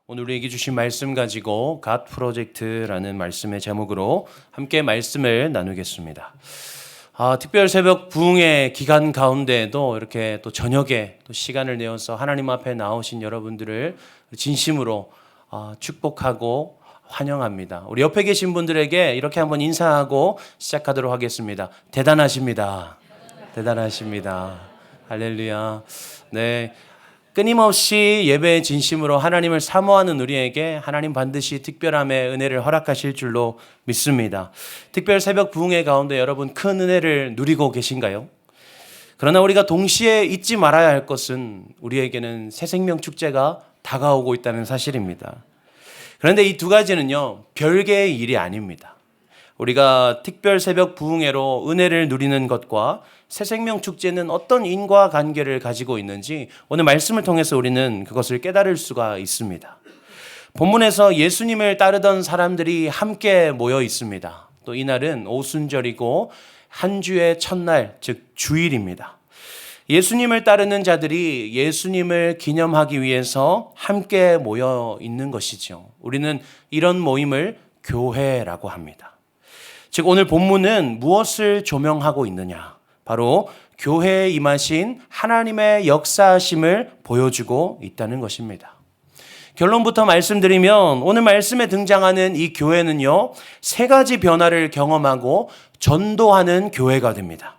오늘 우리에게 주신 말씀 가지고 갓 프로젝트라는 말씀의 제목으로 함께 말씀을 나누겠습니다. 특별 새벽 부흥의 기간 가운데에도 이렇게 또 저녁에 또 시간을 내어서 하나님 앞에 나오신 여러분들을 진심으로 축복하고 환영합니다. 우리 옆에 계신 분들에게 이렇게 한번 인사하고 시작하도록 하겠습니다. 대단하십니다. 대단하십니다. 할렐루야. 네. 끊임없이 예배의 진심으로 하나님을 사모하는 우리에게 하나님 반드시 특별함의 은혜를 허락하실 줄로 믿습니다. 특별 새벽 부흥회 가운데 여러분 큰 은혜를 누리고 계신가요? 그러나 우리가 동시에 잊지 말아야 할 것은 우리에게는 새생명 축제가 다가오고 있다는 사실입니다. 그런데 이 두 가지는요, 별개의 일이 아닙니다. 우리가 특별 새벽 부흥회로 은혜를 누리는 것과 새생명 축제는 어떤 인과관계를 가지고 있는지 오늘 말씀을 통해서 우리는 그것을 깨달을 수가 있습니다. 본문에서 예수님을 따르던 사람들이 함께 모여 있습니다. 또 이날은 오순절이고 한 주의 첫날, 즉 주일입니다. 예수님을 따르는 자들이 예수님을 기념하기 위해서 함께 모여 있는 것이죠. 우리는 이런 모임을 교회라고 합니다. 즉 오늘 본문은 무엇을 조명하고 있느냐? 바로 교회에 임하신 하나님의 역사하심을 보여주고 있다는 것입니다. 결론부터 말씀드리면 오늘 말씀에 등장하는 이 교회는요, 세 가지 변화를 경험하고 전도하는 교회가 됩니다.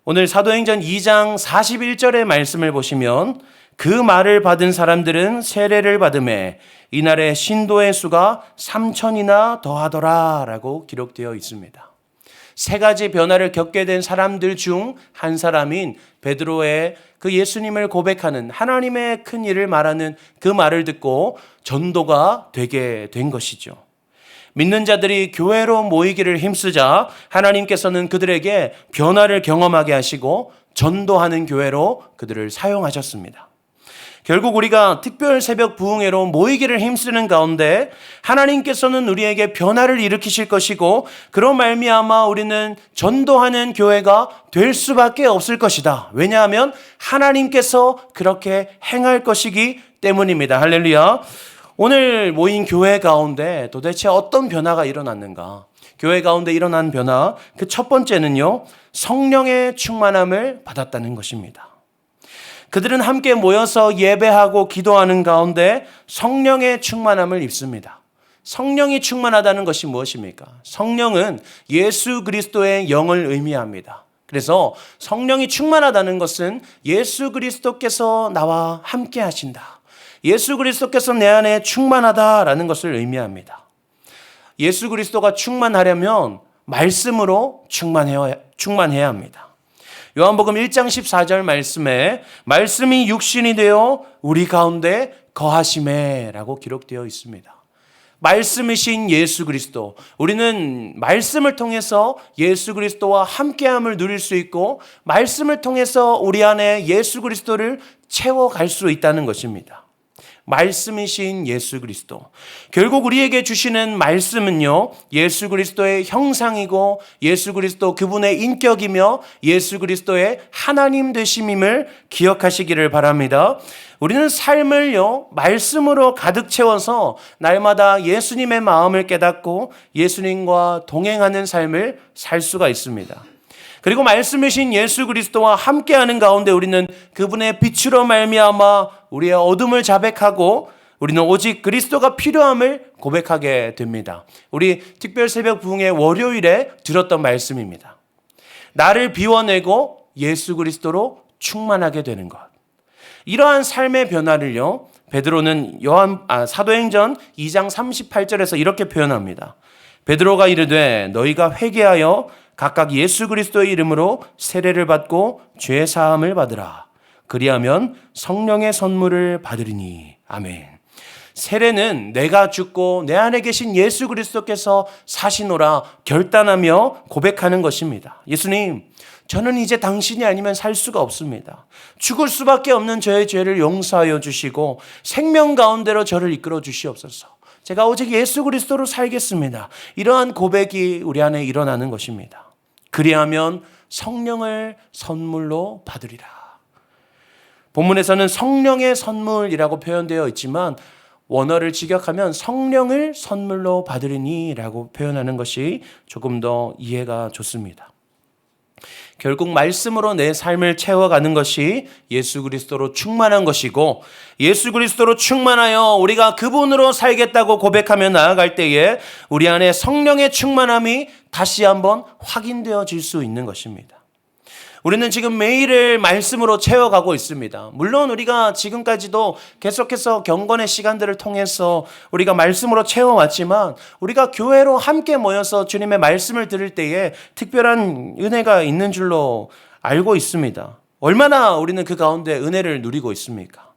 오늘 사도행전 2장 41절의 말씀을 보시면 그 말을 받은 사람들은 세례를 받음에 이날에 신도의 수가 3,000이나 더하더라 라고 기록되어 있습니다. 세 가지 변화를 겪게 된 사람들 중 한 사람인 베드로의 그 예수님을 고백하는 하나님의 큰 일을 말하는 그 말을 듣고 전도가 되게 된 것이죠. 믿는 자들이 교회로 모이기를 힘쓰자 하나님께서는 그들에게 변화를 경험하게 하시고 전도하는 교회로 그들을 사용하셨습니다. 결국 우리가 특별 새벽 부흥회로 모이기를 힘쓰는 가운데 하나님께서는 우리에게 변화를 일으키실 것이고 그로 말미암아 우리는 전도하는 교회가 될 수밖에 없을 것이다. 왜냐하면 하나님께서 그렇게 행할 것이기 때문입니다. 할렐루야. 오늘 모인 교회 가운데 도대체 어떤 변화가 일어났는가? 교회 가운데 일어난 변화, 그 첫 번째는요, 성령의 충만함을 받았다는 것입니다. 그들은 함께 모여서 예배하고 기도하는 가운데 성령의 충만함을 입습니다. 성령이 충만하다는 것이 무엇입니까? 성령은 예수 그리스도의 영을 의미합니다. 그래서 성령이 충만하다는 것은 예수 그리스도께서 나와 함께 하신다. 예수 그리스도께서 내 안에 충만하다라는 것을 의미합니다. 예수 그리스도가 충만하려면 말씀으로 충만해야 합니다. 요한복음 1장 14절 말씀에 말씀이 육신이 되어 우리 가운데 거하심에 라고 기록되어 있습니다. 말씀이신 예수 그리스도, 우리는 말씀을 통해서 예수 그리스도와 함께함을 누릴 수 있고 말씀을 통해서 우리 안에 예수 그리스도를 채워갈 수 있다는 것입니다. 말씀이신 예수 그리스도. 결국 우리에게 주시는 말씀은요, 예수 그리스도의 형상이고 예수 그리스도 그분의 인격이며 예수 그리스도의 하나님 되심임을 기억하시기를 바랍니다. 우리는 삶을요, 말씀으로 가득 채워서 날마다 예수님의 마음을 깨닫고 예수님과 동행하는 삶을 살 수가 있습니다. 그리고 말씀이신 예수 그리스도와 함께하는 가운데 우리는 그분의 빛으로 말미암아 우리의 어둠을 자백하고 우리는 오직 그리스도가 필요함을 고백하게 됩니다. 우리 특별 새벽 부흥회 월요일에 들었던 말씀입니다. 나를 비워내고 예수 그리스도로 충만하게 되는 것. 이러한 삶의 변화를요, 베드로는 사도행전 2장 38절에서 이렇게 표현합니다. 베드로가 이르되 너희가 회개하여 각각 예수 그리스도의 이름으로 세례를 받고 죄 사함을 받으라. 그리하면 성령의 선물을 받으리니. 아멘. 세례는 내가 죽고 내 안에 계신 예수 그리스도께서 사시노라 결단하며 고백하는 것입니다. 예수님, 저는 이제 당신이 아니면 살 수가 없습니다. 죽을 수밖에 없는 저의 죄를 용서하여 주시고 생명 가운데로 저를 이끌어 주시옵소서. 제가 오직 예수 그리스도로 살겠습니다. 이러한 고백이 우리 안에 일어나는 것입니다. 그리하면 성령을 선물로 받으리라. 본문에서는 성령의 선물이라고 표현되어 있지만 원어를 직역하면 성령을 선물로 받으리니라고 표현하는 것이 조금 더 이해가 좋습니다. 결국 말씀으로 내 삶을 채워가는 것이 예수 그리스도로 충만한 것이고, 예수 그리스도로 충만하여 우리가 그분으로 살겠다고 고백하며 나아갈 때에 우리 안에 성령의 충만함이 다시 한번 확인되어질 수 있는 것입니다. 우리는 지금 매일을 말씀으로 채워가고 있습니다. 물론 우리가 지금까지도 계속해서 경건의 시간들을 통해서 우리가 말씀으로 채워왔지만, 우리가 교회로 함께 모여서 주님의 말씀을 들을 때에 특별한 은혜가 있는 줄로 알고 있습니다. 얼마나 우리는 그 가운데 은혜를 누리고 있습니까?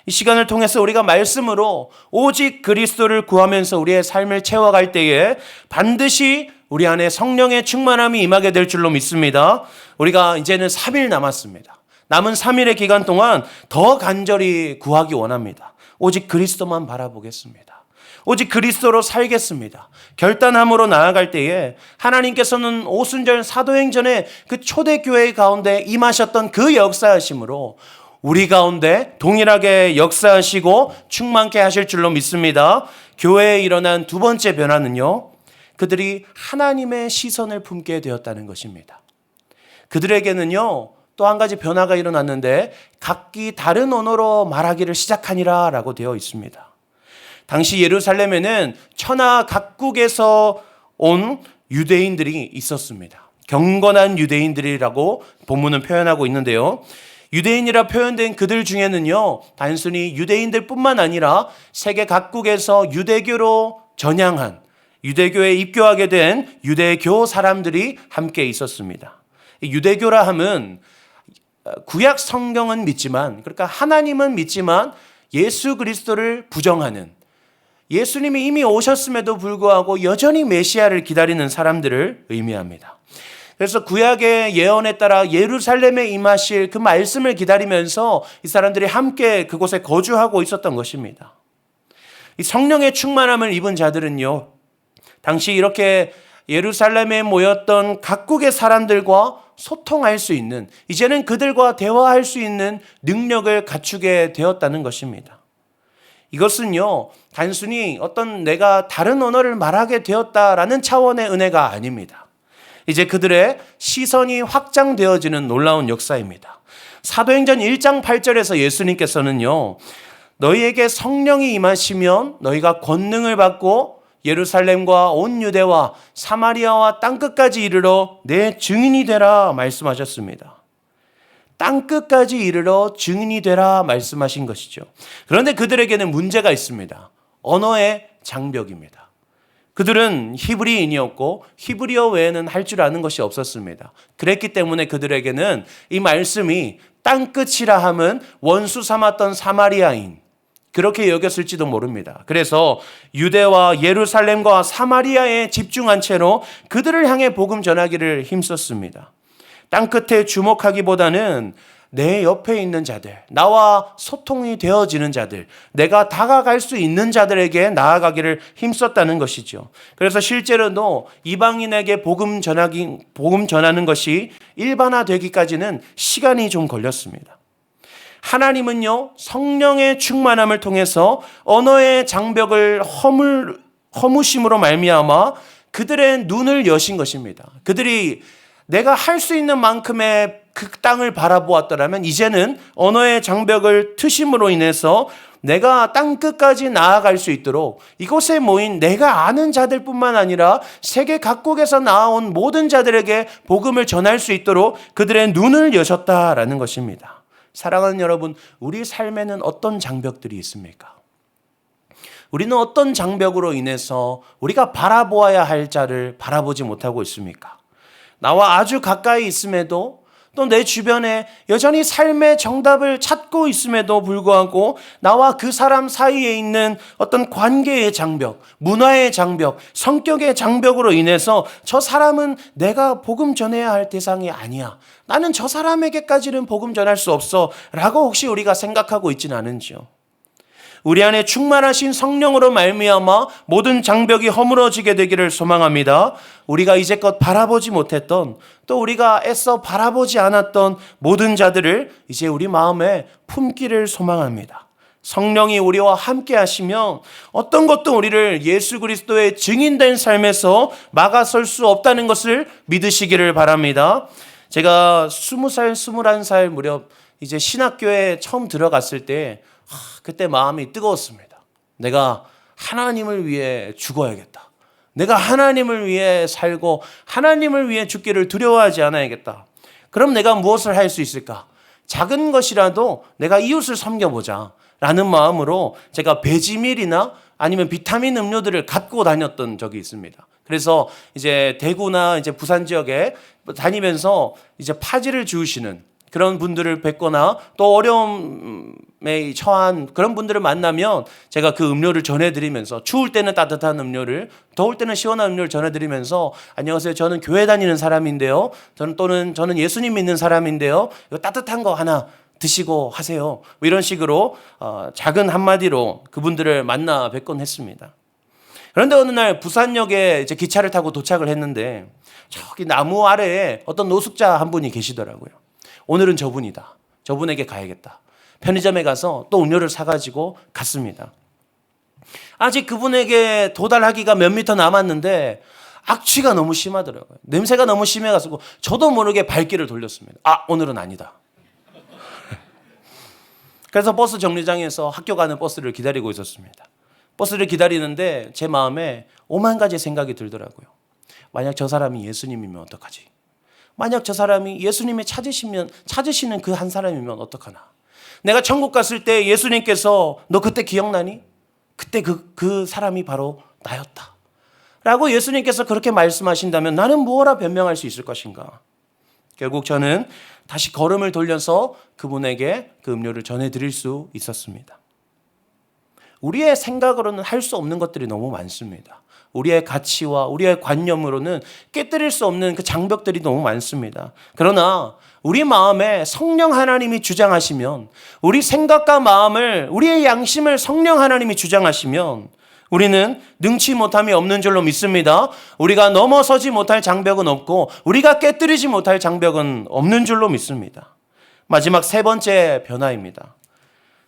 이 시간을 통해서 우리가 말씀으로 오직 그리스도를 구하면서 우리의 삶을 채워갈 때에 반드시 우리 안에 성령의 충만함이 임하게 될 줄로 믿습니다. 우리가 이제는 3일 남았습니다. 남은 3일의 기간 동안 더 간절히 구하기 원합니다. 오직 그리스도만 바라보겠습니다. 오직 그리스도로 살겠습니다. 결단함으로 나아갈 때에 하나님께서는 오순절 사도행전의 그 초대교회 가운데 임하셨던 그 역사하심으로 우리 가운데 동일하게 역사하시고 충만케 하실 줄로 믿습니다. 교회에 일어난 두 번째 변화는요, 그들이 하나님의 시선을 품게 되었다는 것입니다. 그들에게는요, 또 한 가지 변화가 일어났는데 각기 다른 언어로 말하기를 시작하니라 라고 되어 있습니다. 당시 예루살렘에는 천하 각국에서 온 유대인들이 있었습니다. 경건한 유대인들이라고 본문은 표현하고 있는데요. 유대인이라 표현된 그들 중에는요, 단순히 유대인들뿐만 아니라 세계 각국에서 유대교로 전향한, 유대교에 입교하게 된 유대교 사람들이 함께 있었습니다. 유대교라 함은 구약 성경은 믿지만, 그러니까 하나님은 믿지만 예수 그리스도를 부정하는, 예수님이 이미 오셨음에도 불구하고 여전히 메시아를 기다리는 사람들을 의미합니다. 그래서 구약의 예언에 따라 예루살렘에 임하실 그 말씀을 기다리면서 이 사람들이 함께 그곳에 거주하고 있었던 것입니다. 이 성령의 충만함을 입은 자들은요, 당시 이렇게 예루살렘에 모였던 각국의 사람들과 소통할 수 있는, 이제는 그들과 대화할 수 있는 능력을 갖추게 되었다는 것입니다. 이것은요, 단순히 어떤 내가 다른 언어를 말하게 되었다라는 차원의 은혜가 아닙니다. 이제 그들의 시선이 확장되어지는 놀라운 역사입니다. 사도행전 1장 8절에서 예수님께서는요, 너희에게 성령이 임하시면 너희가 권능을 받고 예루살렘과 온 유대와 사마리아와 땅끝까지 이르러 내 증인이 되라 말씀하셨습니다. 땅끝까지 이르러 증인이 되라 말씀하신 것이죠. 그런데 그들에게는 문제가 있습니다. 언어의 장벽입니다. 그들은 히브리인이었고 히브리어 외에는 할 줄 아는 것이 없었습니다. 그랬기 때문에 그들에게는 이 말씀이 땅끝이라 함은 원수 삼았던 사마리아인, 그렇게 여겼을지도 모릅니다. 그래서 유대와 예루살렘과 사마리아에 집중한 채로 그들을 향해 복음 전하기를 힘썼습니다. 땅끝에 주목하기보다는 내 옆에 있는 자들, 나와 소통이 되어지는 자들, 내가 다가갈 수 있는 자들에게 나아가기를 힘썼다는 것이죠. 그래서 실제로도 이방인에게 복음 전하는 것이 일반화되기까지는 시간이 좀 걸렸습니다. 하나님은요, 성령의 충만함을 통해서 언어의 장벽을 허무심으로 말미암아 그들의 눈을 여신 것입니다. 그들이 내가 할 수 있는 만큼의 그 땅을 바라보았더라면 이제는 언어의 장벽을 트심으로 인해서 내가 땅끝까지 나아갈 수 있도록 이곳에 모인 내가 아는 자들뿐만 아니라 세계 각국에서 나온 모든 자들에게 복음을 전할 수 있도록 그들의 눈을 여셨다라는 것입니다. 사랑하는 여러분, 우리 삶에는 어떤 장벽들이 있습니까? 우리는 어떤 장벽으로 인해서 우리가 바라보아야 할 자를 바라보지 못하고 있습니까? 나와 아주 가까이 있음에도, 또 내 주변에 여전히 삶의 정답을 찾고 있음에도 불구하고 나와 그 사람 사이에 있는 어떤 관계의 장벽, 문화의 장벽, 성격의 장벽으로 인해서 저 사람은 내가 복음 전해야 할 대상이 아니야, 나는 저 사람에게까지는 복음 전할 수 없어 라고 혹시 우리가 생각하고 있지는 않은지요? 우리 안에 충만하신 성령으로 말미암아 모든 장벽이 허물어지게 되기를 소망합니다. 우리가 이제껏 바라보지 못했던, 또 우리가 애써 바라보지 않았던 모든 자들을 이제 우리 마음에 품기를 소망합니다. 성령이 우리와 함께 하시면 어떤 것도 우리를 예수 그리스도의 증인된 삶에서 막아설 수 없다는 것을 믿으시기를 바랍니다. 제가 20살, 21살 무렵 이제 신학교에 처음 들어갔을 때 그때 마음이 뜨거웠습니다. 내가 하나님을 위해 죽어야겠다. 내가 하나님을 위해 살고 하나님을 위해 죽기를 두려워하지 않아야겠다. 그럼 내가 무엇을 할 수 있을까? 작은 것이라도 내가 이웃을 섬겨보자 라는 마음으로 제가 배지밀이나 아니면 비타민 음료들을 갖고 다녔던 적이 있습니다. 그래서 이제 대구나 이제 부산 지역에 다니면서 이제 파지를 주우시는 그런 분들을 뵙거나 또 어려움에 처한 그런 분들을 만나면 제가 그 음료를 전해드리면서 추울 때는 따뜻한 음료를, 더울 때는 시원한 음료를 전해드리면서 안녕하세요. 저는 교회 다니는 사람인데요. 저는 예수님 믿는 사람인데요. 이거 따뜻한 거 하나 드시고 하세요. 뭐 이런 식으로 작은 한마디로 그분들을 만나 뵙곤 했습니다. 그런데 어느 날 부산역에 이제 기차를 타고 도착을 했는데 저기 나무 아래에 어떤 노숙자 한 분이 계시더라고요. 오늘은 저분이다. 저분에게 가야겠다. 편의점에 가서 또 음료를 사가지고 갔습니다. 아직 그분에게 도달하기가 몇 미터 남았는데 악취가 너무 심하더라고요. 냄새가 너무 심해가지고 저도 모르게 발길을 돌렸습니다. 오늘은 아니다. 그래서 버스 정류장에서 학교 가는 버스를 기다리고 있었습니다. 버스를 기다리는데 제 마음에 오만 가지 생각이 들더라고요. 만약 저 사람이 예수님이면 어떡하지? 만약 저 사람이 예수님이 찾으시는 그 한 사람이면 어떡하나? 내가 천국 갔을 때 예수님께서 너 그때 기억나니? 그때 그 사람이 바로 나였다. 라고 예수님께서 그렇게 말씀하신다면 나는 무엇라 변명할 수 있을 것인가? 결국 저는 다시 걸음을 돌려서 그분에게 그 음료를 전해드릴 수 있었습니다. 우리의 생각으로는 할 수 없는 것들이 너무 많습니다. 우리의 가치와 우리의 관념으로는 깨뜨릴 수 없는 그 장벽들이 너무 많습니다. 그러나 우리 마음에 성령 하나님이 주장하시면, 우리 생각과 마음을, 우리의 양심을 성령 하나님이 주장하시면 우리는 능치 못함이 없는 줄로 믿습니다. 우리가 넘어서지 못할 장벽은 없고 우리가 깨뜨리지 못할 장벽은 없는 줄로 믿습니다. 마지막 세 번째 변화입니다.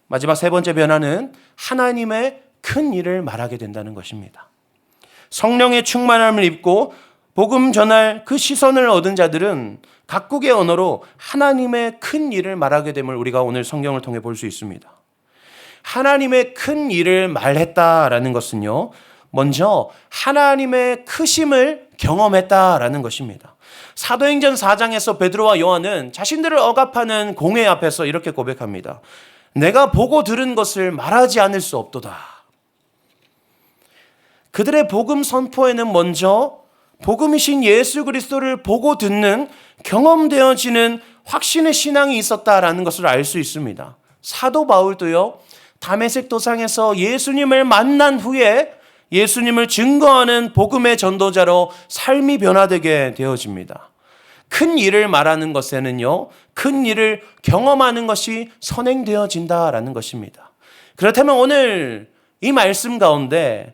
마지막 세 번째 변화는 하나님의 큰 일을 말하게 된다는 것입니다. 성령의 충만함을 입고 복음 전할 그 시선을 얻은 자들은 각국의 언어로 하나님의 큰 일을 말하게 됨을 우리가 오늘 성경을 통해 볼 수 있습니다. 하나님의 큰 일을 말했다라는 것은요, 먼저 하나님의 크심을 경험했다라는 것입니다. 사도행전 4장에서 베드로와 요한은 자신들을 억압하는 공회 앞에서 이렇게 고백합니다. 내가 보고 들은 것을 말하지 않을 수 없도다. 그들의 복음 선포에는 먼저 복음이신 예수 그리스도를 보고 듣는 경험되어지는 확신의 신앙이 있었다라는 것을 알 수 있습니다. 사도 바울도요, 다메섹 도상에서 예수님을 만난 후에 예수님을 증거하는 복음의 전도자로 삶이 변화되게 되어집니다. 큰 일을 말하는 것에는요, 큰 일을 경험하는 것이 선행되어진다라는 것입니다. 그렇다면 오늘 이 말씀 가운데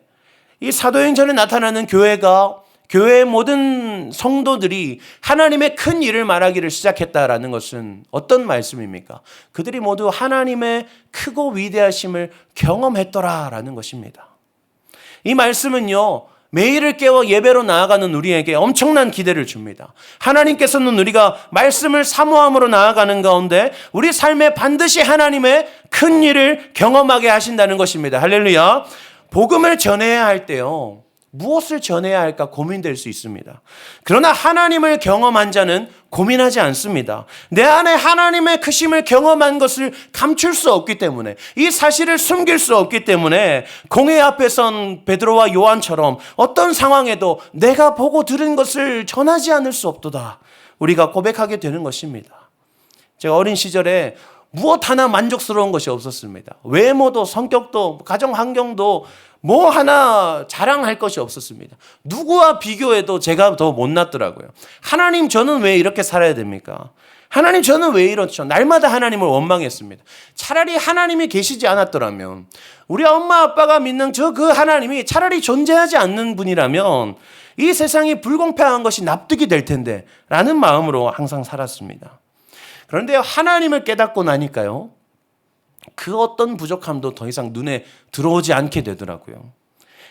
이 사도행전에 나타나는 교회의 모든 성도들이 하나님의 큰 일을 말하기를 시작했다라는 것은 어떤 말씀입니까? 그들이 모두 하나님의 크고 위대하심을 경험했더라라는 것입니다. 이 말씀은요, 매일을 깨워 예배로 나아가는 우리에게 엄청난 기대를 줍니다. 하나님께서는 우리가 말씀을 사모함으로 나아가는 가운데 우리 삶에 반드시 하나님의 큰 일을 경험하게 하신다는 것입니다. 할렐루야. 복음을 전해야 할 때요, 무엇을 전해야 할까 고민될 수 있습니다. 그러나 하나님을 경험한 자는 고민하지 않습니다. 내 안에 하나님의 크심을 경험한 것을 감출 수 없기 때문에, 이 사실을 숨길 수 없기 때문에 공회 앞에 선 베드로와 요한처럼 어떤 상황에도 내가 보고 들은 것을 전하지 않을 수 없도다, 우리가 고백하게 되는 것입니다. 제가 어린 시절에 무엇 하나 만족스러운 것이 없었습니다. 외모도 성격도 가정 환경도 뭐 하나 자랑할 것이 없었습니다. 누구와 비교해도 제가 더 못났더라고요. 하나님, 저는 왜 이렇게 살아야 됩니까? 하나님, 저는 왜 이렇죠? 날마다 하나님을 원망했습니다. 차라리 하나님이 계시지 않았더라면, 우리 엄마 아빠가 믿는 그 하나님이 차라리 존재하지 않는 분이라면 이 세상이 불공평한 것이 납득이 될 텐데 라는 마음으로 항상 살았습니다. 그런데 하나님을 깨닫고 나니까요, 그 어떤 부족함도 더 이상 눈에 들어오지 않게 되더라고요.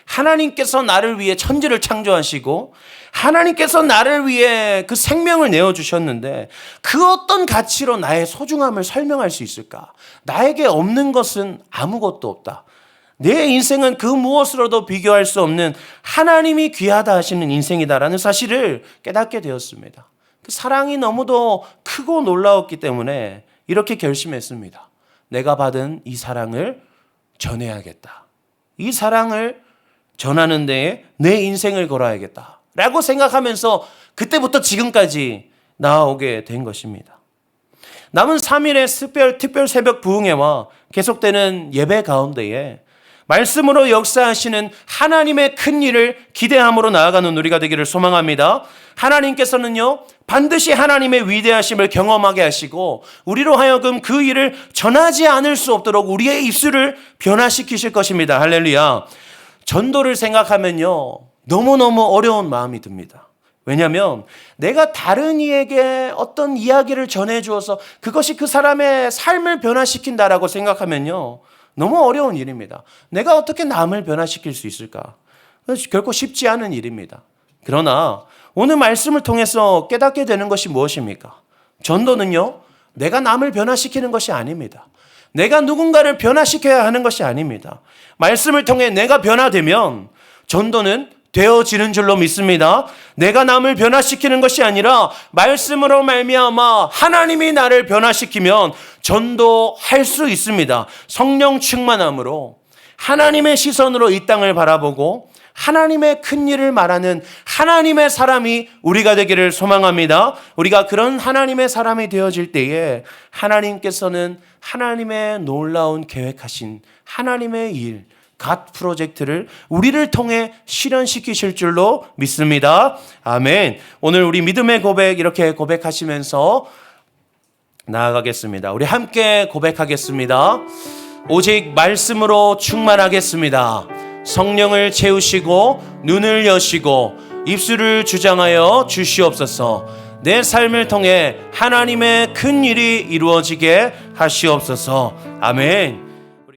하나님께서 나를 위해 천지를 창조하시고 하나님께서 나를 위해 그 생명을 내어주셨는데 그 어떤 가치로 나의 소중함을 설명할 수 있을까? 나에게 없는 것은 아무것도 없다. 내 인생은 그 무엇으로도 비교할 수 없는 하나님이 귀하다 하시는 인생이다라는 사실을 깨닫게 되었습니다. 그 사랑이 너무도 크고 놀라웠기 때문에 이렇게 결심했습니다. 내가 받은 이 사랑을 전해야겠다. 이 사랑을 전하는 데에 내 인생을 걸어야겠다 라고 생각하면서 그때부터 지금까지 나아오게 된 것입니다. 남은 3일의 특별 새벽 부흥회와 계속되는 예배 가운데에 말씀으로 역사하시는 하나님의 큰 일을 기대함으로 나아가는 우리가 되기를 소망합니다. 하나님께서는요, 반드시 하나님의 위대하심을 경험하게 하시고 우리로 하여금 그 일을 전하지 않을 수 없도록 우리의 입술을 변화시키실 것입니다. 할렐루야. 전도를 생각하면요, 너무너무 어려운 마음이 듭니다. 왜냐하면 내가 다른 이에게 어떤 이야기를 전해주어서 그것이 그 사람의 삶을 변화시킨다라고 생각하면요, 너무 어려운 일입니다. 내가 어떻게 남을 변화시킬 수 있을까? 결코 쉽지 않은 일입니다. 그러나 오늘 말씀을 통해서 깨닫게 되는 것이 무엇입니까? 전도는요, 내가 남을 변화시키는 것이 아닙니다. 내가 누군가를 변화시켜야 하는 것이 아닙니다. 말씀을 통해 내가 변화되면 전도는 되어지는 줄로 믿습니다. 내가 남을 변화시키는 것이 아니라 말씀으로 말미암아 하나님이 나를 변화시키면 전도할 수 있습니다. 성령 충만함으로 하나님의 시선으로 이 땅을 바라보고 하나님의 큰 일을 말하는 하나님의 사람이 우리가 되기를 소망합니다. 우리가 그런 하나님의 사람이 되어질 때에 하나님께서는 하나님의 놀라운 계획하신 하나님의 일, 갓 프로젝트를 우리를 통해 실현시키실 줄로 믿습니다. 아멘. 오늘 우리 믿음의 고백 이렇게 고백하시면서 나아가겠습니다. 우리 함께 고백하겠습니다. 오직 말씀으로 충만하겠습니다. 성령을 채우시고 눈을 여시고 입술을 주장하여 주시옵소서. 내 삶을 통해 하나님의 큰 일이 이루어지게 하시옵소서. 아멘.